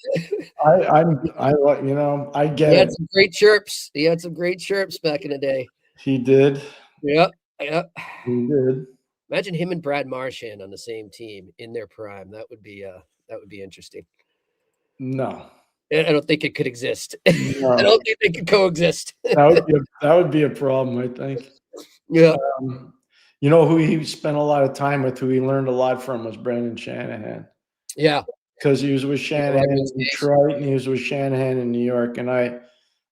get had it. some great chirps. He had some great chirps back in the day. He did. Yep. He did. Imagine him and Brad Marchand on the same team in their prime. That would be interesting. No. I don't think it could exist. No. I don't think they could coexist. That would be a problem, I think. Yeah. Who he spent a lot of time with, who he learned a lot from, was Brendan Shanahan. Yeah. Because he was with Shanahan in Detroit and he was with Shanahan in New York. And I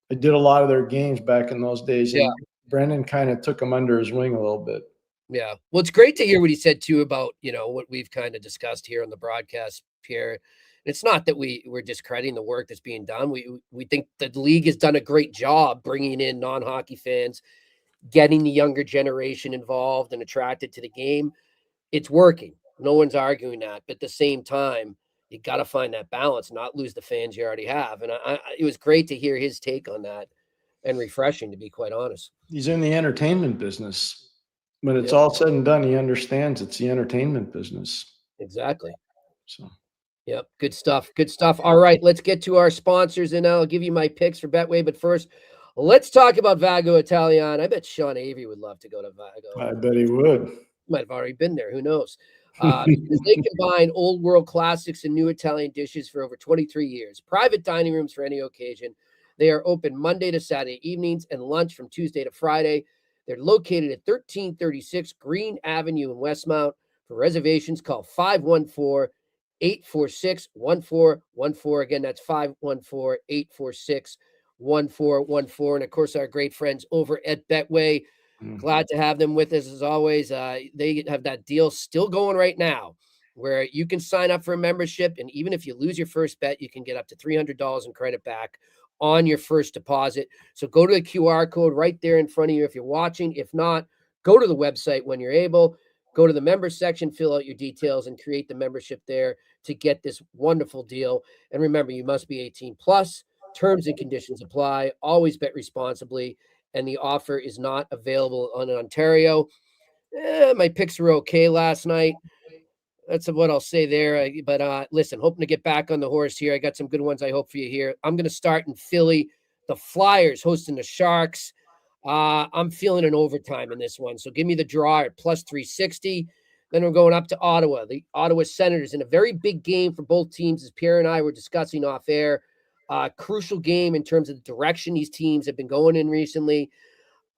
did a lot of their games back in those days. Yeah. And Brendan kind of took him under his wing a little bit. Yeah. Well, it's great to hear what he said too about, what we've kind of discussed here on the broadcast, Pierre. It's not that we're discrediting the work that's being done. We think the league has done a great job bringing in non-hockey fans, getting the younger generation involved and attracted to the game. It's working. No one's arguing that. But at the same time, you got to find that balance, not lose the fans you already have. And it was great to hear his take on that and refreshing, to be quite honest. He's in the entertainment business. When it's all said and done, he understands it's the entertainment business. Exactly. So. Yep. Good stuff. Good stuff. All right. Let's get to our sponsors and I'll give you my picks for Betway. But first, let's talk about Vago Italian. I bet Sean Avery would love to go to Vago. I bet he would. Might have already been there. Who knows? Because they combine old world classics and new Italian dishes for over 23 years. Private dining rooms for any occasion. They are open Monday to Saturday evenings and lunch from Tuesday to Friday. They're located at 1336 Green Avenue in Westmount. For reservations, call 514-846-1414. Again, that's 514-846-1414. And of course, our great friends over at Betway. Glad to have them with us as always. They have that deal still going right now where you can sign up for a membership. And even if you lose your first bet, you can get up to $300 in credit back on your first deposit. So go to the QR code right there in front of you if you're watching. If not, go to the website when you're able. Go to the member section, fill out your details, and create the membership there to get this wonderful deal. And remember, you must be 18 plus. Terms and conditions apply. Always bet responsibly. And the offer is not available in Ontario. My picks were okay last night. That's what I'll say there. But listen, hoping to get back on the horse here. I got some good ones I hope for you here. I'm going to start in Philly. The Flyers hosting the Sharks. I'm feeling an overtime in this one. So give me the draw at plus 360. Then we're going up to Ottawa. The Ottawa Senators in a very big game for both teams, as Pierre and I were discussing off air. Crucial game in terms of the direction these teams have been going in recently.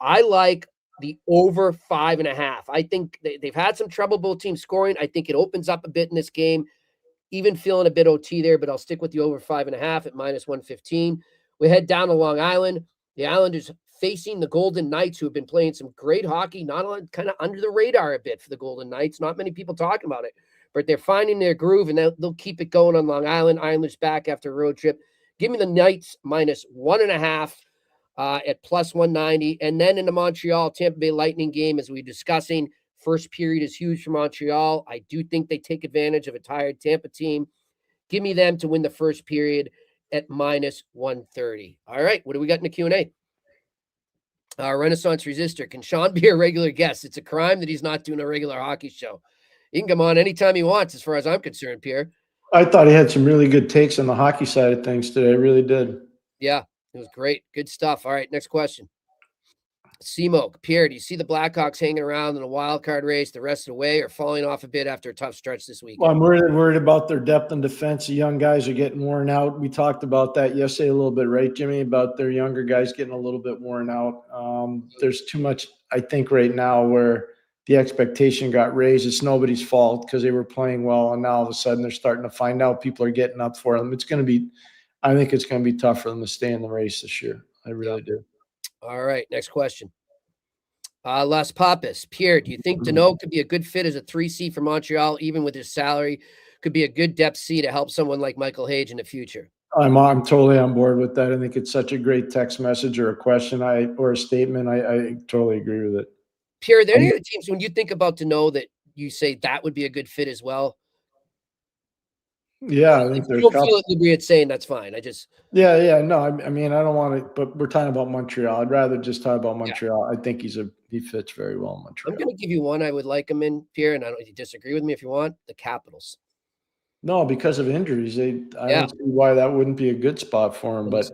I like the over 5.5. I think they've had some trouble, both teams scoring. I think it opens up a bit in this game, even feeling a bit OT there, but I'll stick with the over 5.5 at -115. We head down to Long Island. The Islanders facing the Golden Knights, who have been playing some great hockey, not on, kind of under the radar a bit for the Golden Knights. Not many people talking about it, but they're finding their groove, and they'll keep it going on Long Island. Islanders back after a road trip. Give me the Knights -1.5 at +190. And then in the Montreal Tampa Bay Lightning game, as we're discussing, first period is huge for Montreal. I do think they take advantage of a tired Tampa team. Give me them to win the first period at -130. All right, what do we got in the Q&A? Renaissance Resistor. Can Sean be a regular guest? It's a crime that he's not doing a regular hockey show. He can come on anytime he wants, as far as I'm concerned, Pierre. I thought he had some really good takes on the hockey side of things today. I really did. Yeah, it was great. Good stuff. All right, next question. Seamoke. Pierre, do you see the Blackhawks hanging around in a wild card race the rest of the way, or falling off a bit after a tough stretch this week? Well, I'm worried about their depth and defense. The young guys are getting worn out. We talked about that yesterday a little bit, right, Jimmy, about their younger guys getting a little bit worn out. There's too much, I think, right now where the expectation got raised. It's nobody's fault because they were playing well, and now all of a sudden they're starting to find out people are getting up for them. I think it's going to be tough for them to stay in the race this year. I really do. All right, next question. Las Papas. Pierre, do you think Deneau could be a good fit as a 3C for Montreal, even with his salary? Could be a good depth C to help someone like Michael Hage in the future. I'm totally on board with that. I think it's such a great text message or a question or a statement. I totally agree with it. Pierre, are there any other teams when you think about Deneau that you say that would be a good fit as well? Yeah, I think there's. You don't feel at liberty at saying that's fine. Yeah. No, I mean, I don't want to, but we're talking about Montreal. I'd rather just talk about Montreal. Yeah. I think he fits very well in Montreal. I'm going to give you one I would like him in, Pierre, and I don't know if you disagree with me if you want. The Capitals. No, because of injuries, I don't see why that wouldn't be a good spot for him. But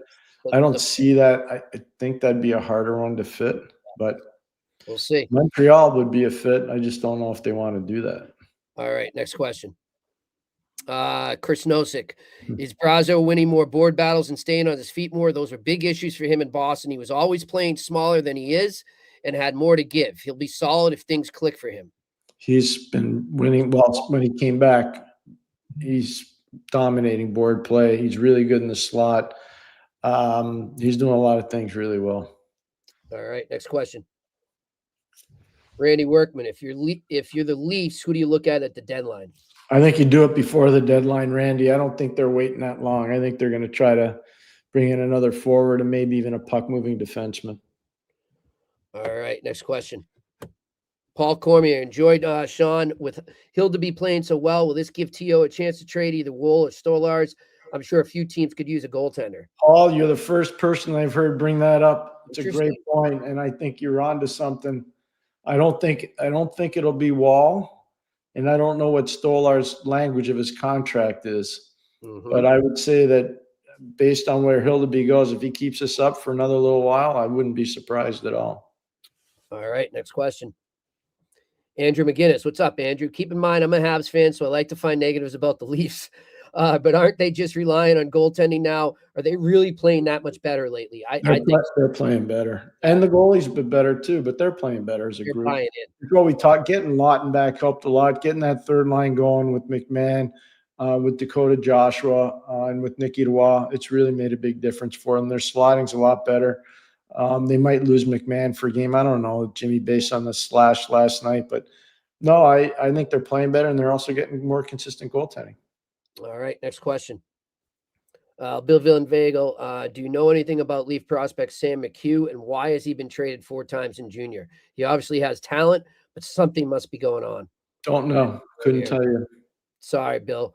I don't see that. I think that'd be a harder one to fit. But we'll see. Montreal would be a fit. I just don't know if they want to do that. All right, next question. Chris Nosek. Is Brazo winning more board battles and staying on his feet more? Those were big issues for him in Boston. He was always playing smaller than he is and had more to give. He'll be solid if things click for him. He's been winning. Well, when he came back, he's dominating board play. He's really good in the slot. He's doing a lot of things really well. All right, next question. Randy Workman, if you're the Leafs, who do you look at the deadline? I think you do it before the deadline, Randy. I don't think they're waiting that long. I think they're going to try to bring in another forward and maybe even a puck-moving defenseman. All right, next question. Paul Cormier, enjoyed Sean with Hildeby playing so well. Will this give T.O. a chance to trade either Wool or Stolarz? I'm sure a few teams could use a goaltender. Paul, you're the first person I've heard bring that up. It's a great point, and I think you're onto something. I don't think it'll be Wall. And I don't know what Stolar's language of his contract is. Mm-hmm. But I would say that based on where Hildeby goes, if he keeps us up for another little while, I wouldn't be surprised at all. All right, next question. Andrew McGinnis. What's up, Andrew? Keep in mind, I'm a Habs fan, so I like to find negatives about the Leafs. But aren't they just relying on goaltending now? Are they really playing that much better lately? I think they're playing better. And the goalie's been better too, but they're playing better as a group. What we talked, getting Lawton back helped a lot. Getting that third line going with McMahon, with Dakota Joshua, and with Nicky Roy, it's really made a big difference for them. Their slotting's a lot better. They might lose McMahon for a game. I don't know, Jimmy, based on the slash last night. But no, I think they're playing better, and they're also getting more consistent goaltending. All right, next question. Bill Vago, do you know anything about Leaf prospect Sam McHugh, and why has he been traded 4 times in junior? He obviously has talent, but something must be going on. Don't know. Couldn't tell you. Sorry, Bill.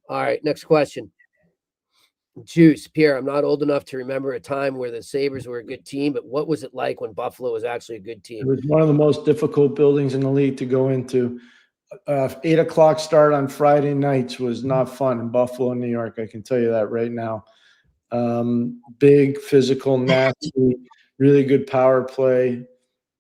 All right, next question. Juice, Pierre, I'm not old enough to remember a time where the Sabres were a good team, but what was it like when Buffalo was actually a good team? It was one of the most difficult buildings in the league to go into. 8 o'clock start on Friday nights was not fun in Buffalo, New York. I can tell you that right now. Big, physical, nasty, really good power play.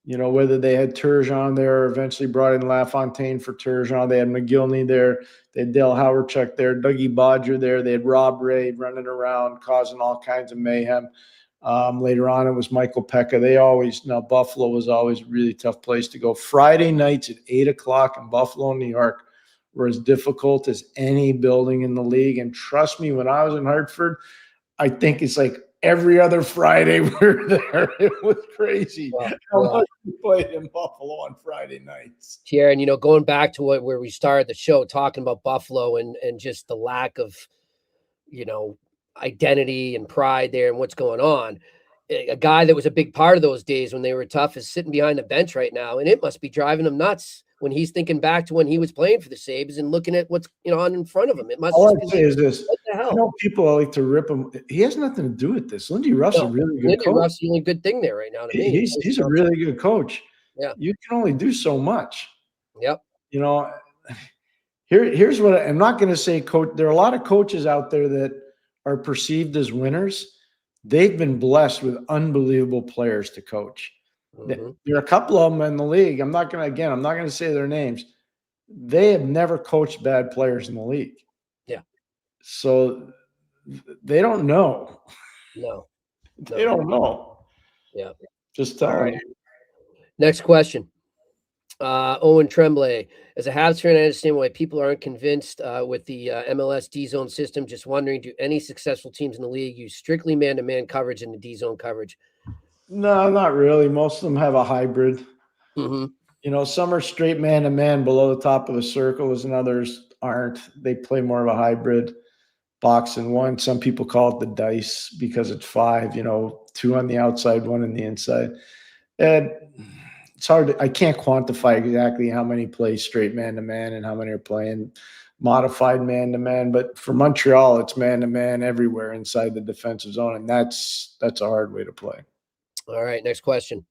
You know, whether they had Turgeon there or eventually brought in LaFontaine for Turgeon. They had McGillney there. They had Dale Howardchuk there, Dougie Bodger there. They had Rob Ray running around causing all kinds of mayhem. Later on, it was Michael Pekka. Buffalo was always a really tough place to go. Friday nights at 8 o'clock in Buffalo, New York were as difficult as any building in the league. And trust me, when I was in Hartford, I think it's like every other Friday we were there. It was crazy how much we played in Buffalo on Friday nights. Pierre, and going back to where we started the show, talking about Buffalo and just the lack of, identity and pride there and what's going on. A guy that was a big part of those days when they were tough is sitting behind the bench right now, and it must be driving him nuts when he's thinking back to when he was playing for the Sabres and looking at what's on in front of him. It must. All I say is this: what the hell? I know people like to rip him. He has nothing to do with this. Lindy Ruff's a really good coach. Ruff's the only good thing there right now to me. He's a really good coach. Yeah, you can only do so much. Yep. Here's what I'm not going to say. Coach, there are a lot of coaches out there that are perceived as winners. They've been blessed with unbelievable players to coach. Mm-hmm. There are a couple of them in the league. I'm not going to say their names. They have never coached bad players in the league. Yeah. So they don't know. No. They don't know. Yeah. Just telling you. Next question. Owen Tremblay. As a Habs fan, I understand why people aren't convinced with the MLS D-zone system. Just wondering, do any successful teams in the league use strictly man-to-man coverage in the D-zone coverage? No, not really. Most of them have a hybrid. Mm-hmm. Some are straight man-to-man below the top of the circles and others aren't. They play more of a hybrid box and one. Some people call it the dice because it's 5, 2 on the outside, 1 on the inside. And it's hard. I can't quantify exactly how many play straight man-to-man and how many are playing modified man-to-man. But for Montreal, it's man-to-man everywhere inside the defensive zone, and that's a hard way to play. All right, next question.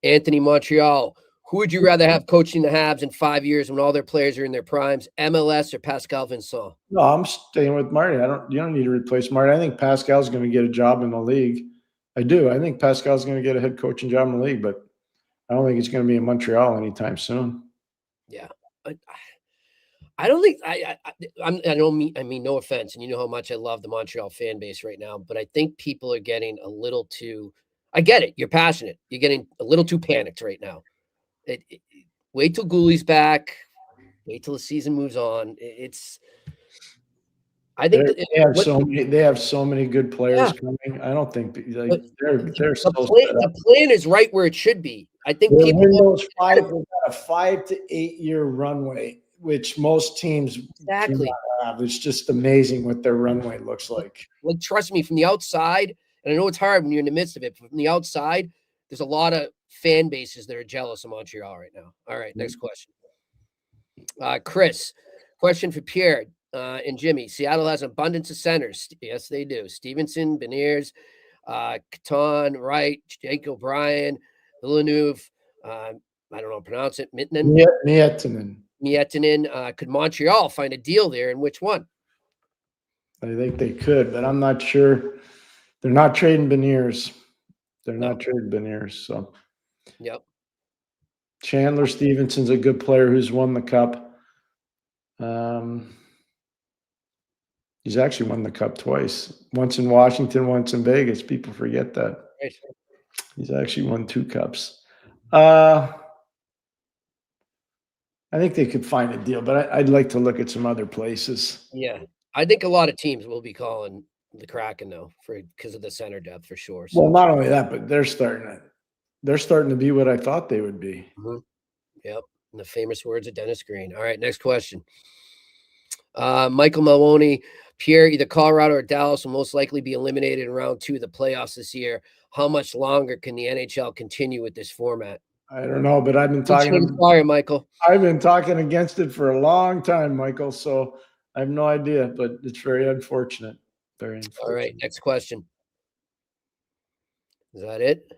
Anthony Montreal. Who would you rather have coaching the Habs in 5 years when all their players are in their primes, MLS or Pascal Vincent? No, I'm staying with Marty. You don't need to replace Marty. I think Pascal's going to get a job in the league. I do. I think Pascal's going to get a head coaching job in the league, but I don't think it's going to be in Montreal anytime soon. Yeah. I don't think I mean, no offense. And you know how much I love the Montreal fan base right now, but I think people are getting a little too, I get it. You're passionate. You're getting a little too panicked right now. Wait till Gooley's back. Wait till the season moves on. I think they have so many good players coming. I don't think they're so the plan is right where it should be. I think people those 5 to 8 year runway, which most teams exactly have. It's just amazing what their runway looks like. Like, trust me, from the outside, and I know it's hard when you're in the midst of it, but from the outside, there's a lot of fan bases that are jealous of Montreal right now. All right, next question. Chris, question for Pierre and Jimmy. Seattle has an abundance of centers. Yes, they do. Stevenson, Beniers, Catan, Wright, Jake O'Brien, Villeneuve. I don't know how to pronounce it. Miettinen. Could Montreal find a deal there, and which one? I think they could, but I'm not sure. They're not trading Beniers. So. Yep. Chandler Stevenson's a good player who's won the cup. He's actually won the cup twice. Once in Washington, once in Vegas. People forget that. Right. He's actually won 2 cups. I think they could find a deal, but I'd like to look at some other places. Yeah. I think a lot of teams will be calling the Kraken though, because of the center depth for sure. So. Well, not only that, but they're starting to be what I thought they would be. Mm-hmm. Yep. And the famous words of Dennis Green. All right, next question. Michael Maloney, Pierre, either Colorado or Dallas will most likely be eliminated in round 2 of the playoffs this year. How much longer can the NHL continue with this format? I don't know, but I've been talking. Michael. I've been talking against it for a long time, Michael. So I have no idea, but it's very unfortunate. Very unfortunate. All right, next question. Is that it?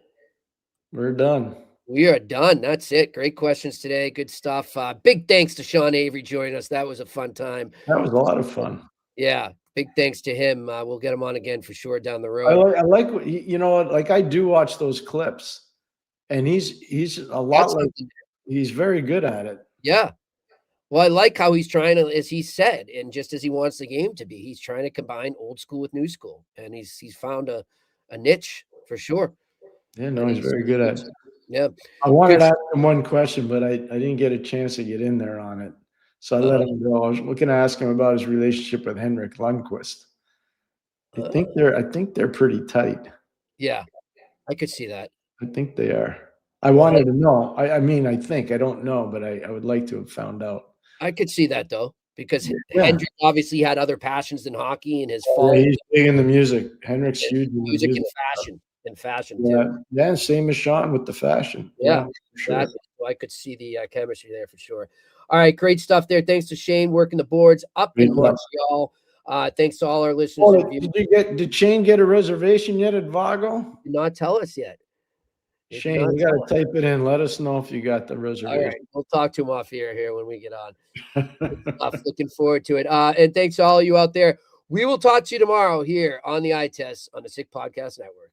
We're done. We are done. That's it. Great questions today. Good stuff. Big thanks to Sean Avery joining us. That was a fun time. That was a lot of fun. Yeah. Big thanks to him. We'll get him on again for sure down the road. I like what you know what, like I do watch those clips. and he's a lot That's like something. he's very good at it. Yeah. Well, I like how he's trying to, as he said, and just as he wants the game to be, he's trying to combine old school with new school, and he's found a niche for sure. Yeah, no, And he's very good at it. Yeah. I wanted Good. to ask him one question, but I didn't get a chance to get in there on it. So I let him go. I was looking to ask him about his relationship with Henrik Lundqvist. I think they're pretty tight. Yeah, I could see that. I think they are. I wanted to know. I mean, I think. I don't know, but I would like to have found out. I could see that though, because Yeah. Hendrik obviously had other passions than hockey and his Yeah, fall he's big in the music. Henrik's huge in the music music. and fashion Yeah, too. yeah, same as Sean with the fashion. Yeah, for sure. exactly. So I could see the chemistry there for sure. All right, great stuff there. Thanks to Shane working the boards up in Great stuff. Montreal. Thanks to all our listeners Oh, and viewers. did Shane get a reservation yet at Vago? Did not tell us yet. Did Shane, not you got tell to us. type it in. Let us know if you got the All reservation. right, we'll talk to him off here when we get on. Looking forward to it. And thanks to all of you out there. We will talk to you tomorrow here on the Eye Test on the Sick Podcast Network.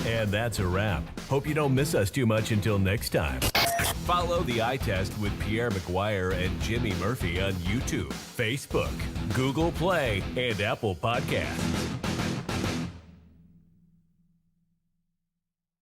And that's a wrap. Hope you don't miss us too much until next time. Follow the Eye Test with Pierre McGuire and Jimmy Murphy on YouTube, Facebook, Google Play, and Apple Podcasts.